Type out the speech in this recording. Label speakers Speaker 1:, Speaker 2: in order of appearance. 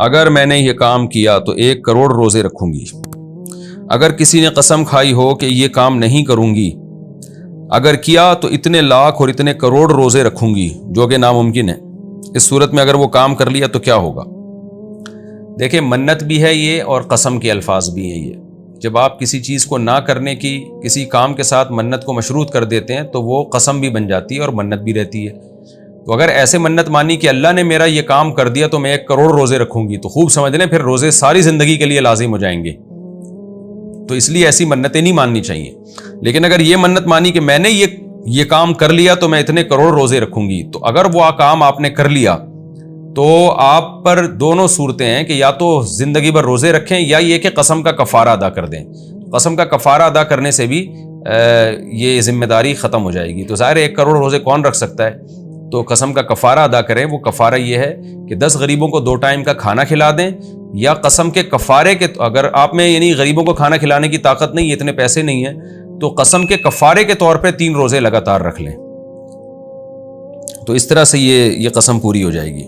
Speaker 1: اگر میں نے یہ کام کیا تو 1 کروڑ روزے رکھوں گی۔ اگر کسی نے قسم کھائی ہو کہ یہ کام نہیں کروں گی، اگر کیا تو اتنے لاکھ اور اتنے کروڑ روزے رکھوں گی، جو کہ ناممکن ہے۔ اس صورت میں اگر وہ کام کر لیا تو کیا ہوگا؟ دیکھیں، منت بھی ہے یہ اور قسم کے الفاظ بھی ہیں یہ۔ جب آپ کسی چیز کو نہ کرنے کی کسی کام کے ساتھ منت کو مشروط کر دیتے ہیں تو وہ قسم بھی بن جاتی ہے اور منت بھی رہتی ہے۔ تو اگر ایسے منت مانی کہ اللہ نے میرا یہ کام کر دیا تو میں 1 کروڑ روزے رکھوں گی، تو خوب سمجھ لیں پھر روزے ساری زندگی کے لیے لازم ہو جائیں گے۔ تو اس لیے ایسی منتیں نہیں ماننی چاہیے۔ لیکن اگر یہ منت مانی کہ میں نے یہ کام کر لیا تو میں اتنے کروڑ روزے رکھوں گی، تو اگر وہ کام آپ نے کر لیا تو آپ پر دونوں صورتیں ہیں کہ یا تو زندگی بھر روزے رکھیں یا یہ کہ قسم کا کفارہ ادا کر دیں۔ قسم کا کفارہ ادا کرنے سے بھی یہ ذمہ داری ختم ہو جائے گی۔ تو ظاہر 1 کروڑ روزے کون رکھ سکتا ہے؟ تو قسم کا کفارہ ادا کریں۔ وہ کفارہ یہ ہے کہ 10 غریبوں کو 2 ٹائم کا کھانا کھلا دیں، یا قسم کے کفارے کے، اگر آپ میں یعنی غریبوں کو کھانا کھلانے کی طاقت نہیں، اتنے پیسے نہیں ہیں، تو قسم کے کفارے کے طور پہ 3 روزے لگاتار رکھ لیں۔ تو اس طرح سے یہ قسم پوری ہو جائے گی۔